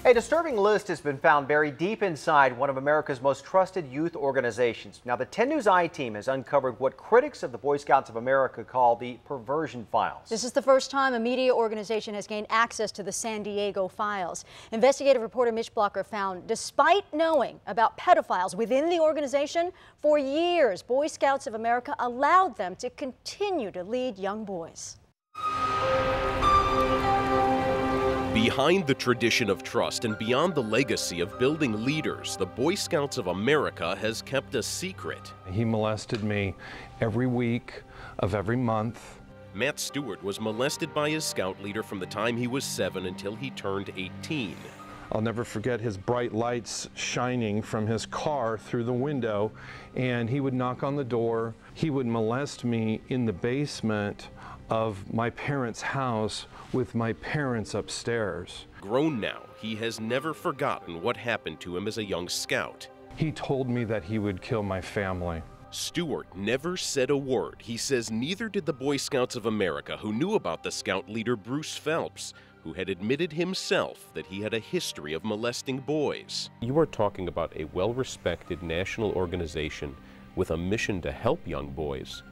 A disturbing list has been found buried deep inside one of America's most trusted youth organizations. Now, the 10 News I-team has uncovered what critics of the Boy Scouts of America call the perversion files. This is the first time a media organization has gained access to the San Diego files. Investigative reporter Mitch Blocker found, despite knowing about pedophiles within the organization, for years, Boy Scouts of America allowed them to continue to lead young boys. Behind the tradition of trust and beyond the legacy of building leaders, the Boy Scouts of America has kept a secret. He molested me every week of every month. Matt Stewart was molested by his scout leader from the time he was 7 until he turned 18. I'll never forget his bright lights shining from his car through the window, and he would knock on the door. He would molest me in the basement of my parents' house with my parents upstairs. Grown now, he has never forgotten what happened to him as a young scout. He told me that he would kill my family. Stewart never said a word. He says neither did the Boy Scouts of America, who knew about the scout leader Bruce Phelps, who had admitted himself that he had a history of molesting boys. You are talking about a well-respected national organization with a mission to help young boys.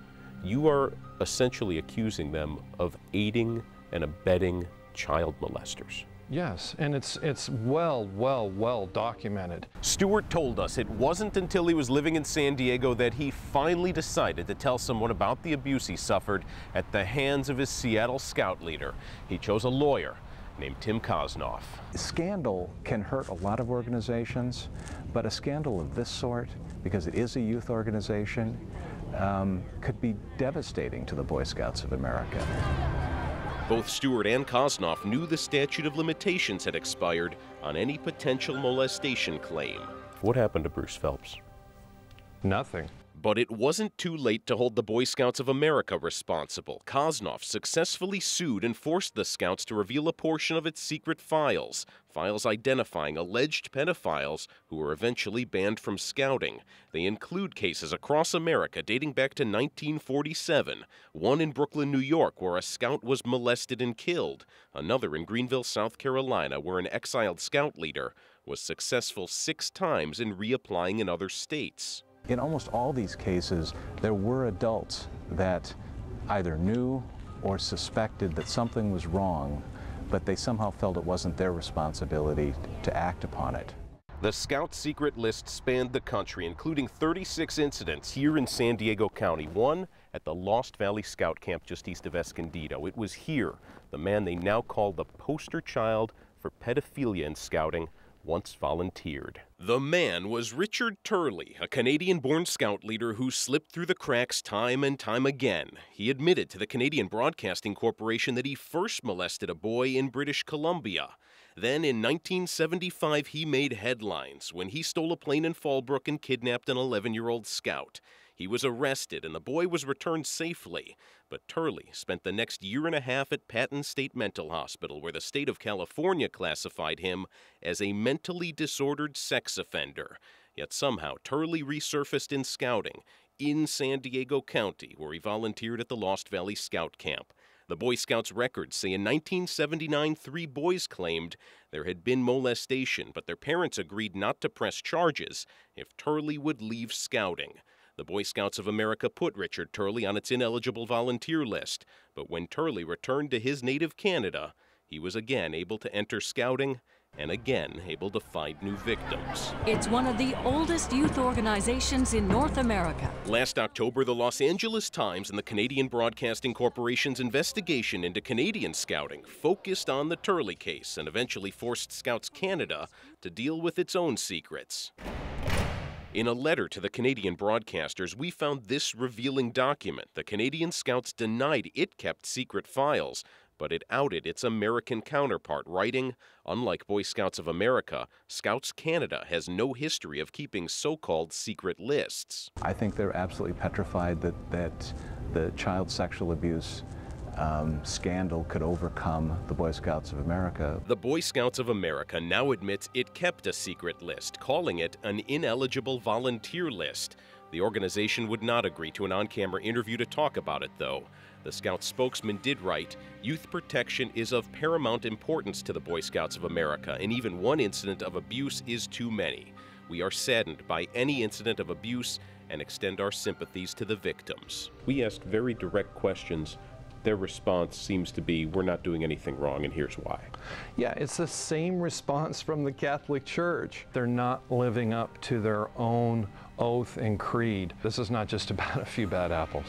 You are essentially accusing them of aiding and abetting child molesters. Yes, and it's well documented. Stewart told us it wasn't until he was living in San Diego that he finally decided to tell someone about the abuse he suffered at the hands of his Seattle scout leader. He chose a lawyer named Tim Kosnoff. Scandal can hurt a lot of organizations, but a scandal of this sort, because it is a youth organization, could be devastating to the Boy Scouts of America. Both Stewart and Kosnoff knew the statute of limitations had expired on any potential molestation claim. What happened to Bruce Phelps? Nothing. But it wasn't too late to hold the Boy Scouts of America responsible. Kosnoff successfully sued and forced the Scouts to reveal a portion of its secret files, files identifying alleged pedophiles who were eventually banned from scouting. They include cases across America dating back to 1947, one in Brooklyn, New York, where a scout was molested and killed, another in Greenville, South Carolina, where an exiled scout leader was successful 6 times in reapplying in other states. In almost all these cases, there were adults that either knew or suspected that something was wrong, but they somehow felt it wasn't their responsibility to act upon it. The Scout secret list spanned the country, including 36 incidents here in San Diego County, one at the Lost Valley Scout Camp just east of Escondido. It was here the man they now call the poster child for pedophilia in scouting once volunteered. The man was Richard Turley, a Canadian-born scout leader who slipped through the cracks time and time again. He admitted to the Canadian Broadcasting Corporation that he first molested a boy in British Columbia. Then in 1975, he made headlines when he stole a plane in Fallbrook and kidnapped an 11-year-old scout. He was arrested and the boy was returned safely, but Turley spent the next year and a half at Patton State Mental Hospital, where the state of California classified him as a mentally disordered sex offender. Yet somehow Turley resurfaced in scouting in San Diego County, where he volunteered at the Lost Valley Scout Camp. The Boy Scouts records say in 1979, 3 boys claimed there had been molestation, but their parents agreed not to press charges if Turley would leave scouting. The Boy Scouts of America put Richard Turley on its ineligible volunteer list, but when Turley returned to his native Canada, he was again able to enter scouting and again able to find new victims. It's one of the oldest youth organizations in North America. Last October, the Los Angeles Times and the Canadian Broadcasting Corporation's investigation into Canadian scouting focused on the Turley case and eventually forced Scouts Canada to deal with its own secrets. In a letter to the Canadian broadcasters, we found this revealing document. The Canadian Scouts denied it kept secret files, but it outed its American counterpart, writing, "Unlike Boy Scouts of America, Scouts Canada has no history of keeping so-called secret lists." I think they're absolutely petrified that the child sexual abuse scandal could overcome the Boy Scouts of America. The Boy Scouts of America now admits it kept a secret list, calling it an ineligible volunteer list. The organization would not agree to an on-camera interview to talk about it, though. The Scout spokesman did write, "Youth protection is of paramount importance to the Boy Scouts of America, and even one incident of abuse is too many. We are saddened by any incident of abuse and extend our sympathies to the victims." We asked very direct questions. Their response seems to be, "We're not doing anything wrong, and here's why." Yeah, it's the same response from the Catholic Church. They're not living up to their own oath and creed. This is not just about a few bad apples.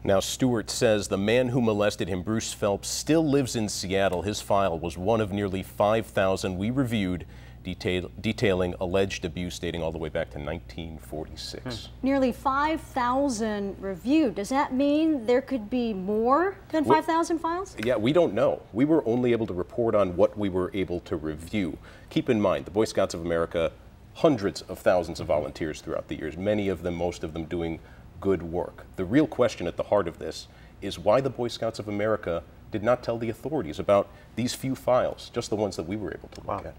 Now, Stewart says the man who molested him, Bruce Phelps, still lives in Seattle. His file was one of nearly 5,000 we reviewed, detailing alleged abuse dating all the way back to 1946. Nearly 5,000 reviewed. Does that mean there could be more than 5,000 files? Yeah, we don't know. We were only able to report on what we were able to review. Keep in mind, the Boy Scouts of America, hundreds of thousands of volunteers throughout the years, many of them, most of them doing good work. The real question at the heart of this is why the Boy Scouts of America did not tell the authorities about these few files, just the ones that we were able to look at.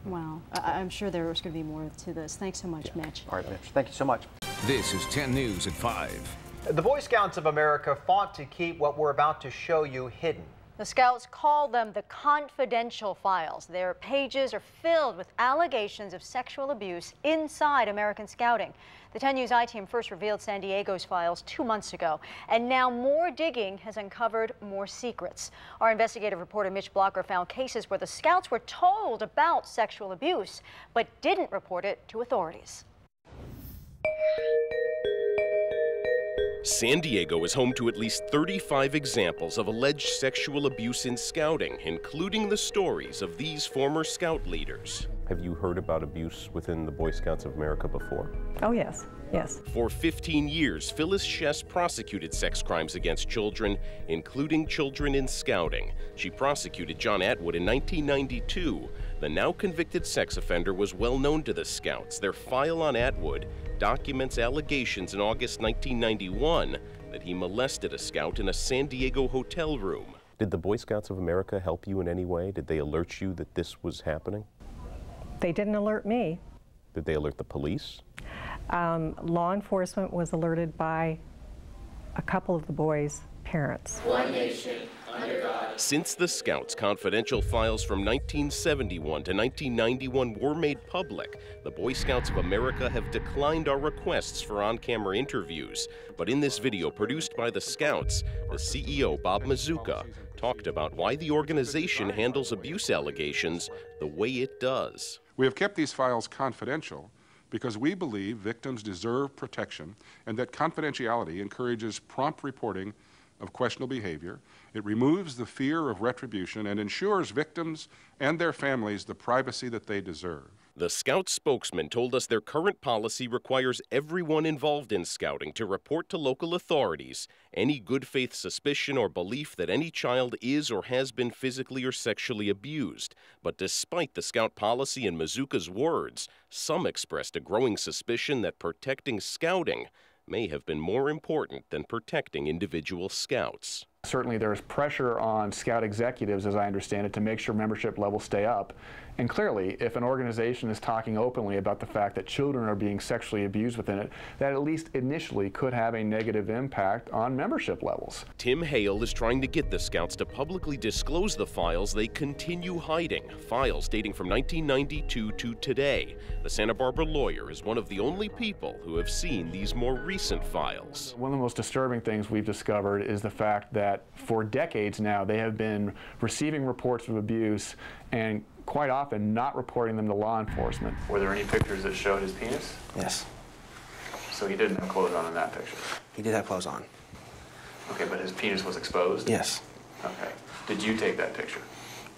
Wow. I'm sure there was going to be more to this. Thanks so much, Mitch. All right, Mitch. Thank you so much. This is 10 News at 5. The Boy Scouts of America fought to keep what we're about to show you hidden. The Scouts call them the confidential files. Their pages are filled with allegations of sexual abuse inside American Scouting. The 10 News I-Team first revealed San Diego's files 2 months ago, and now more digging has uncovered more secrets. Our investigative reporter Mitch Blocker found cases where the Scouts were told about sexual abuse, but didn't report it to authorities. San Diego is home to at least 35 examples of alleged sexual abuse in Scouting, including the stories of these former Scout leaders. Have you heard about abuse within the Boy Scouts of America before? Oh, yes. Yes. For 15 years, Phyllis Chess prosecuted sex crimes against children, including children in Scouting. She prosecuted John Atwood in 1992. The now convicted sex offender was well known to the Scouts. Their file on Atwood documents allegations in August 1991 that he molested a Scout in a San Diego hotel room. Did the Boy Scouts of America help you in any way? Did they alert you that this was happening? They didn't alert me. Did they alert the police? Law enforcement was alerted by a couple of the boys' parents. One nation, under God. Since the Scouts' confidential files from 1971 to 1991 were made public, the Boy Scouts of America have declined our requests for on-camera interviews. But in this video produced by the Scouts, the CEO, Bob Mazuka, talked about why the organization handles abuse allegations the way it does. We have kept these files confidential because we believe victims deserve protection and that confidentiality encourages prompt reporting of questionable behavior. It removes the fear of retribution and ensures victims and their families the privacy that they deserve. The Scout spokesman told us their current policy requires everyone involved in Scouting to report to local authorities any good faith suspicion or belief that any child is or has been physically or sexually abused. But despite the Scout policy and Mazuka's words, some expressed a growing suspicion that protecting Scouting may have been more important than protecting individual Scouts. Certainly there is pressure on Scout executives, as I understand it, to make sure membership levels stay up. And clearly, if an organization is talking openly about the fact that children are being sexually abused within it, that at least initially could have a negative impact on membership levels. Tim Hale is trying to get the Scouts to publicly disclose the files they continue hiding, files dating from 1992 to today. The Santa Barbara lawyer is one of the only people who have seen these more recent files. One of the most disturbing things we've discovered is the fact that for decades now they have been receiving reports of abuse and quite often not reporting them to law enforcement. Were there any pictures that showed his penis? Yes. So he didn't have clothes on in that picture? He did have clothes on. Okay, but his penis was exposed? Yes. Okay. Did you take that picture?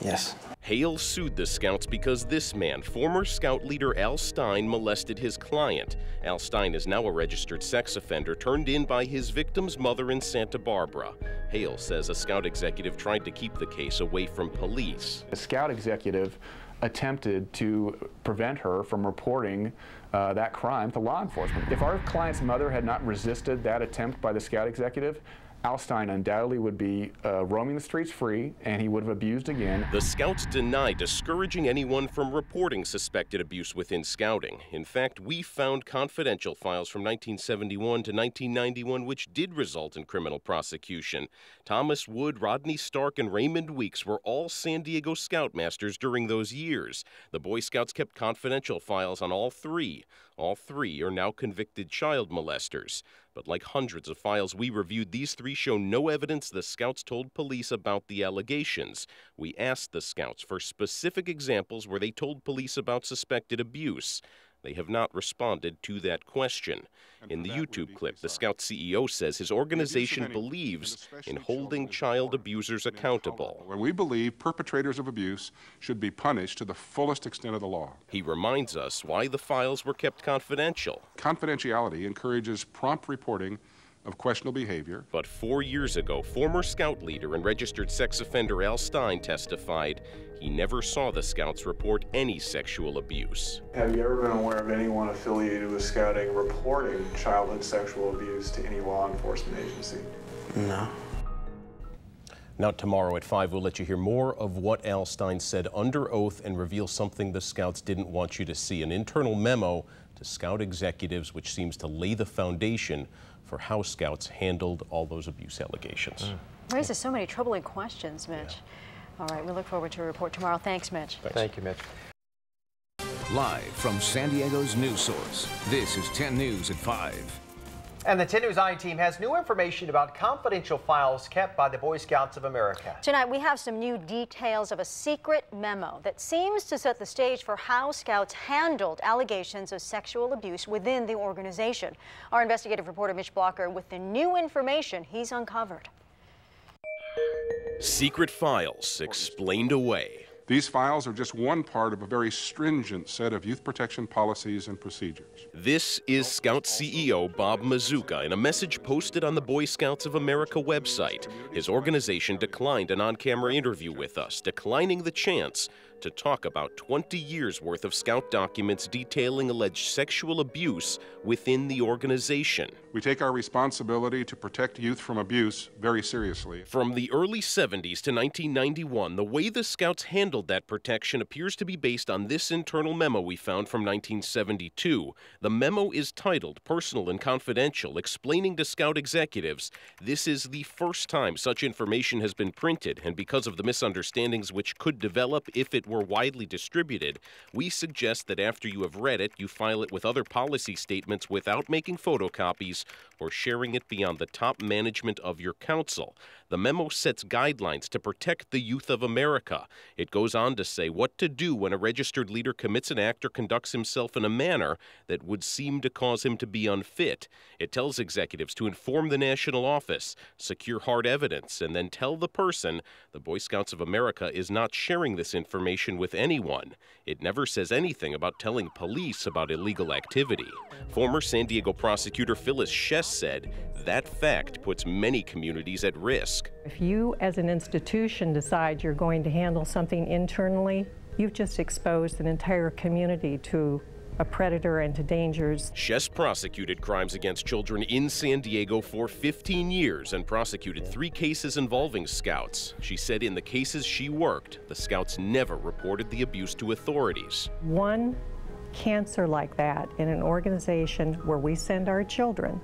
Yes. Hale sued the Scouts because this man, former Scout leader Al Stein, molested his client. Al Stein is now a registered sex offender turned in by his victim's mother in Santa Barbara. Hale says a Scout executive tried to keep the case away from police. A Scout executive attempted to prevent her from reporting that crime to law enforcement. If our client's mother had not resisted that attempt by the Scout executive, Al Stein undoubtedly would be roaming the streets free, and he would have abused again. The Scouts deny discouraging anyone from reporting suspected abuse within Scouting. In fact, we found confidential files from 1971 to 1991 which did result in criminal prosecution. Thomas Wood, Rodney Stark, and Raymond Weeks were all San Diego Scoutmasters during those years. The Boy Scouts kept confidential files on all three. All three are now convicted child molesters. But like hundreds of files we reviewed, these three show no evidence the Scouts told police about the allegations. We asked the Scouts for specific examples where they told police about suspected abuse. They have not responded to that question. In the YouTube clip, the Scout CEO says his organization believes in holding child abusers accountable. When we believe perpetrators of abuse should be punished to the fullest extent of the law. He reminds us why the files were kept confidential. Confidentiality encourages prompt reporting of questionable behavior. But 4 years ago, former Scout leader and registered sex offender Al Stein testified he never saw the Scouts report any sexual abuse. Have you ever been aware of anyone affiliated with Scouting reporting childhood sexual abuse to any law enforcement agency? No. Now tomorrow at 5, we'll let you hear more of what Al Stein said under oath and reveal something the Scouts didn't want you to see, an internal memo to Scout executives which seems to lay the foundation for how Scouts handled all those abuse allegations. Raises so many troubling questions, Mitch. Yeah. All right, we look forward to a report tomorrow. Thanks, Mitch. Thank you, Mitch. Live from San Diego's news source, this is 10 News at 5. And the 10 News I-Team has new information about confidential files kept by the Boy Scouts of America. Tonight, we have some new details of a secret memo that seems to set the stage for how Scouts handled allegations of sexual abuse within the organization. Our investigative reporter, Mitch Blocker, with the new information he's uncovered. Secret files explained away. These files are just one part of a very stringent set of youth protection policies and procedures. This is Scout CEO Bob Mazuka in a message posted on the Boy Scouts of America website. His organization declined an on-camera interview with us, declining the chance to talk about 20 years worth of Scout documents detailing alleged sexual abuse within the organization. We take our responsibility to protect youth from abuse very seriously. From the early 70s to 1991, the way the Scouts handled that protection appears to be based on this internal memo we found from 1972. The memo is titled Personal and Confidential, explaining to Scout executives this is the first time such information has been printed, and because of the misunderstandings which could develop if it were widely distributed, we suggest that after you have read it, you file it with other policy statements without making photocopies or sharing it beyond the top management of your council. The memo sets guidelines to protect the youth of America. It goes on to say what to do when a registered leader commits an act or conducts himself in a manner that would seem to cause him to be unfit. It tells executives to inform the national office, secure hard evidence, and then tell the person the Boy Scouts of America is not sharing this information with anyone. It never says anything about telling police about illegal activity. Former San Diego prosecutor Phyllis Shess said that fact puts many communities at risk. If you as an institution decide you're going to handle something internally, you've just exposed an entire community to a predator and to dangers. Shess prosecuted crimes against children in San Diego for 15 years and prosecuted 3 cases involving Scouts. She said in the cases she worked, the Scouts never reported the abuse to authorities. One cancer like that in an organization where we send our children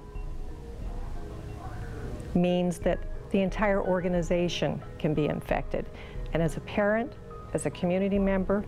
means that the entire organization can be infected. And as a parent, as a community member,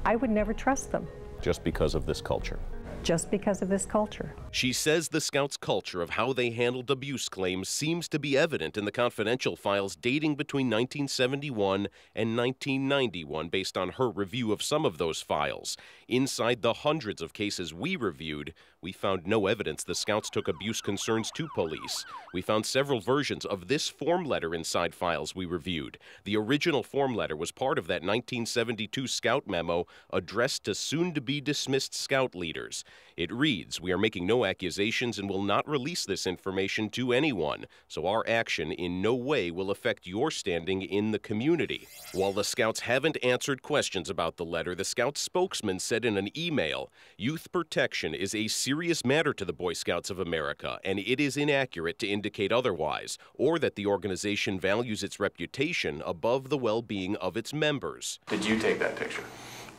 I would never trust them. Just because of this culture. Just because of this culture. She says the Scouts' culture of how they handled abuse claims seems to be evident in the confidential files dating between 1971 and 1991 based on her review of some of those files. Inside the hundreds of cases we reviewed, we found no evidence the Scouts took abuse concerns to police. We found several versions of this form letter inside files we reviewed. The original form letter was part of that 1972 Scout memo addressed to soon-to-be-dismissed Scout leaders. It reads, "We are making no accusations and will not release this information to anyone, so our action in no way will affect your standing in the community." While the Scouts haven't answered questions about the letter, the Scout spokesman said in an email, "Youth protection is a serious matter to the Boy Scouts of America, and it is inaccurate to indicate otherwise, or that the organization values its reputation above the well-being of its members." Did you take that picture?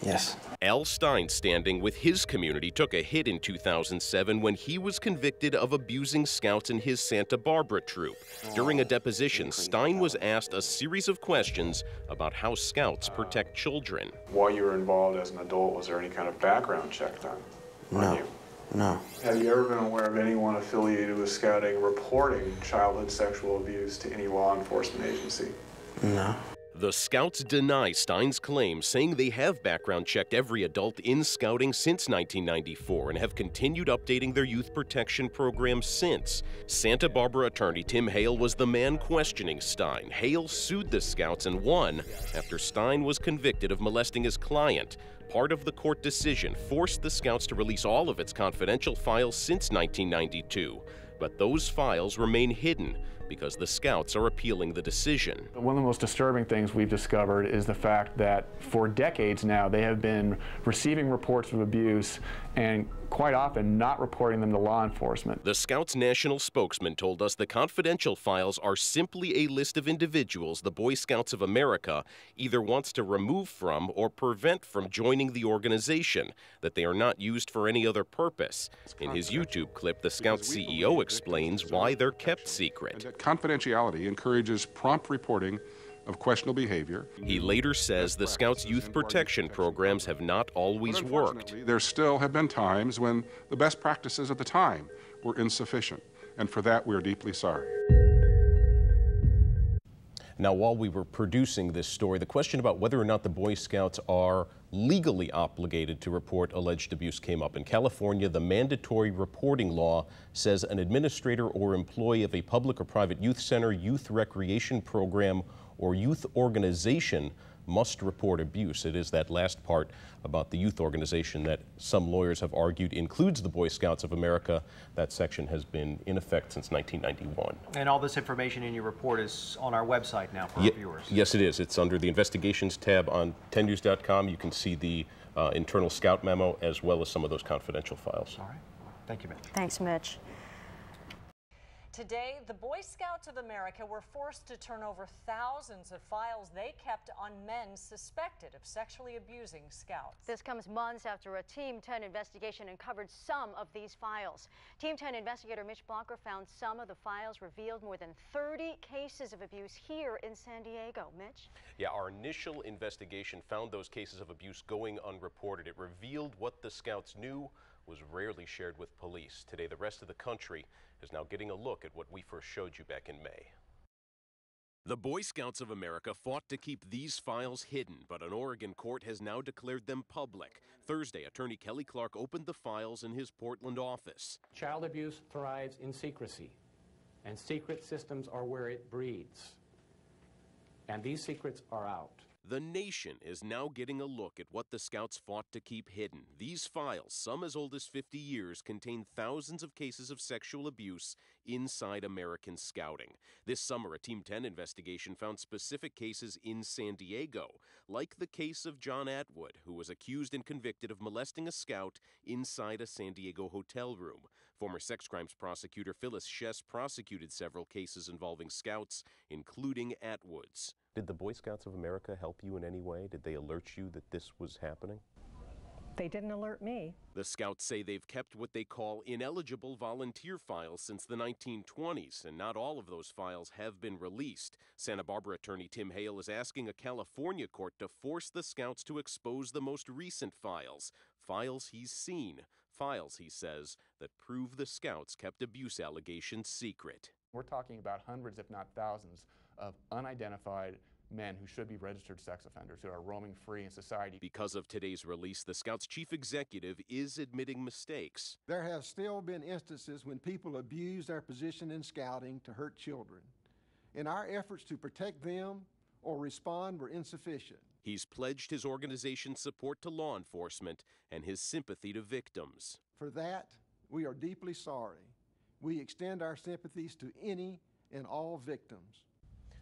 Yes. Al Stein's standing with his community took a hit in 2007 when he was convicted of abusing Scouts in his Santa Barbara troop. During a deposition, Stein was asked a series of questions about how Scouts protect children. While you were involved as an adult, was there any kind of background check done on you? No. Have you ever been aware of anyone affiliated with Scouting reporting childhood sexual abuse to any law enforcement agency? No. The Scouts deny Stein's claim, saying they have background checked every adult in Scouting since 1994 and have continued updating their youth protection program since. Santa Barbara attorney Tim Hale was the man questioning Stein. Hale sued the Scouts and won after Stein was convicted of molesting his client. Part of the court decision forced the Scouts to release all of its confidential files since 1992. But those files remain hidden because the Scouts are appealing the decision. One of the most disturbing things we've discovered is the fact that for decades now they have been receiving reports of abuse and quite often not reporting them to law enforcement. The Scouts national spokesman told us the confidential files are simply a list of individuals the Boy Scouts of America either wants to remove from or prevent from joining the organization, that they are not used for any other purpose. In his YouTube clip, the Scouts CEO explains why they're kept secret. Confidentiality encourages prompt reporting of questionable behavior. He later says the Scouts' youth protection programs have not always worked. There still have been times when the best practices at the time were insufficient, and for that we are deeply sorry. Now, while we were producing this story, the question about whether or not the Boy Scouts are legally obligated to report alleged abuse came up. In California, the mandatory reporting law says an administrator or employee of a public or private youth center, youth recreation program, or youth organization must report abuse. It is that last part about the youth organization that some lawyers have argued includes the Boy Scouts of America. That section has been in effect since 1991. And all this information in your report is on our website now for our viewers. Yes, it is. It's under the Investigations tab on 10news.com. You can see the internal Scout memo as well as some of those confidential files. All right. Thank you, Mitch. Thanks, Mitch. Today, the Boy Scouts of America were forced to turn over thousands of files they kept on men suspected of sexually abusing Scouts. This comes months after a Team 10 investigation uncovered some of these files. Team 10 investigator Mitch Blocker found some of the files revealed more than 30 cases of abuse here in San Diego. Mitch? Yeah, our initial investigation found those cases of abuse going unreported. It revealed what the Scouts knew was rarely shared with police. Today, the rest of the country is now getting a look at what we first showed you back in May. The Boy Scouts of America fought to keep these files hidden, but an Oregon court has now declared them public. Thursday, attorney Kelly Clark opened the files in his Portland office. Child abuse thrives in secrecy, and secret systems are where it breeds. And these secrets are out. The nation is now getting a look at what the Scouts fought to keep hidden. These files, some as old as 50 years, contain thousands of cases of sexual abuse inside American Scouting. This summer, a Team 10 investigation found specific cases in San Diego, like the case of John Atwood, who was accused and convicted of molesting a Scout inside a San Diego hotel room. Former sex crimes prosecutor Phyllis Shess prosecuted several cases involving Scouts, including Atwood's. Did the Boy Scouts of America help you in any way? Did they alert you that this was happening? They didn't alert me. The Scouts say they've kept what they call ineligible volunteer files since the 1920s, and not all of those files have been released. Santa Barbara attorney Tim Hale is asking a California court to force the Scouts to expose the most recent files. Files he's seen. Files, he says, that prove the Scouts kept abuse allegations secret. We're talking about hundreds, if not thousands, of unidentified men who should be registered sex offenders who are roaming free in society. Because of today's release, the Scouts chief executive is admitting mistakes. There have still been instances when people abuse their position in Scouting to hurt children, and our efforts to protect them or respond were insufficient. He's pledged his organization's support to law enforcement and his sympathy to victims. For that, we are deeply sorry. We extend our sympathies to any and all victims.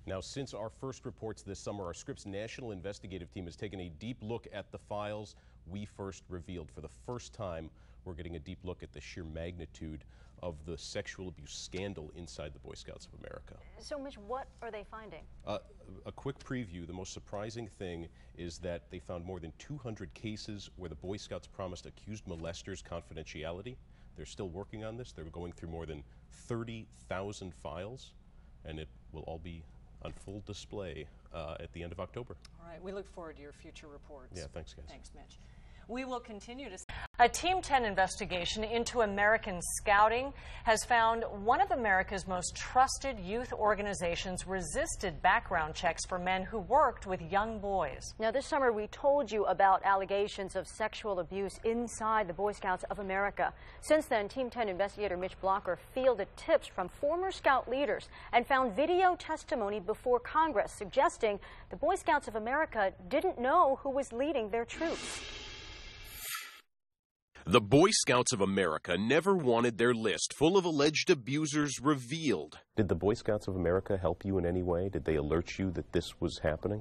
Now, since our first reports this summer, our Scripps National Investigative Team has taken a deep look at the files we first revealed. For the first time, we're getting a deep look at the sheer magnitude of the sexual abuse scandal inside the Boy Scouts of America. So, Mitch, what are they finding? A quick preview. The most surprising thing is that they found more than 200 cases where the Boy Scouts promised accused molesters confidentiality. They're still working on this. They're going through more than 30,000 files, and it will all be on full display at the end of October. All right, we look forward to your future reports. Yeah, thanks, guys. Thanks, Mitch. We will continue to. A Team 10 investigation into American Scouting has found one of America's most trusted youth organizations resisted background checks for men who worked with young boys. Now, this summer we told you about allegations of sexual abuse inside the Boy Scouts of America. Since then, Team 10 investigator Mitch Blocker fielded tips from former Scout leaders and found video testimony before Congress suggesting the Boy Scouts of America didn't know who was leading their troops. The Boy Scouts of America never wanted their list full of alleged abusers revealed. Did the Boy Scouts of America help you in any way? Did they alert you that this was happening?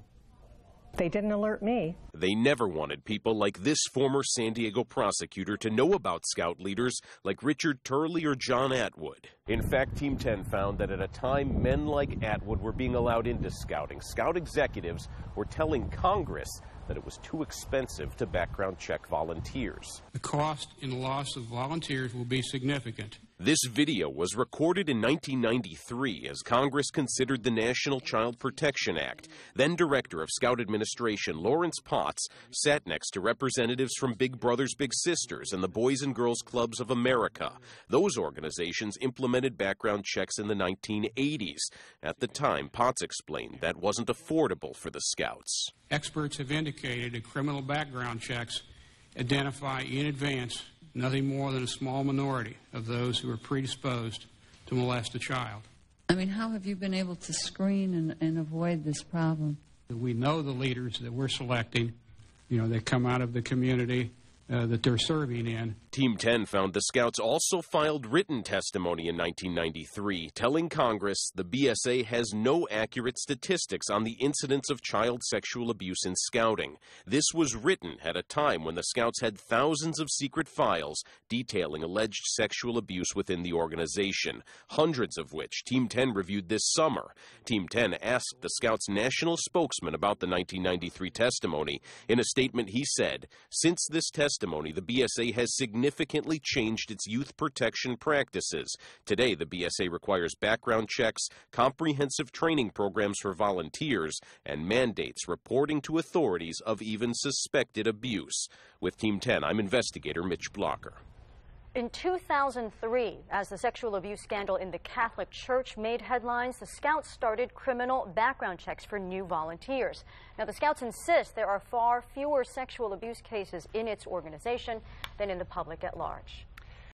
They didn't alert me. They never wanted people like this former San Diego prosecutor to know about Scout leaders like Richard Turley or John Atwood. In fact, Team 10 found that at a time men like Atwood were being allowed into Scouting, Scout executives were telling Congress that it was too expensive to background check volunteers. The cost and loss of volunteers will be significant. This video was recorded in 1993 as Congress considered the National Child Protection Act. Then Director of Scout Administration Lawrence Potts sat next to representatives from Big Brothers Big Sisters and the Boys and Girls Clubs of America. Those organizations implemented background checks in the 1980s. At the time, Potts explained that wasn't affordable for the Scouts. Experts have indicated that criminal background checks identify in advance nothing more than a small minority of those who are predisposed to molest a child. I mean, how have you been able to screen and avoid this problem? We know the leaders that we're selecting, they come out of the community that they're serving in. Team 10 found the Scouts also filed written testimony in 1993, telling Congress the BSA has no accurate statistics on the incidence of child sexual abuse in Scouting. This was written at a time when the Scouts had thousands of secret files detailing alleged sexual abuse within the organization, hundreds of which Team 10 reviewed this summer. Team 10 asked the Scouts' national spokesman about the 1993 testimony. In a statement, he said, "Since this testimony, the BSA has significantly changed its youth protection practices. Today, the BSA requires background checks, comprehensive training programs for volunteers, and mandates reporting to authorities of even suspected abuse." With Team 10, I'm investigator Mitch Blocker. In 2003, as the sexual abuse scandal in the Catholic Church made headlines, the Scouts started criminal background checks for new volunteers. Now, the Scouts insist there are far fewer sexual abuse cases in its organization than in the public at large.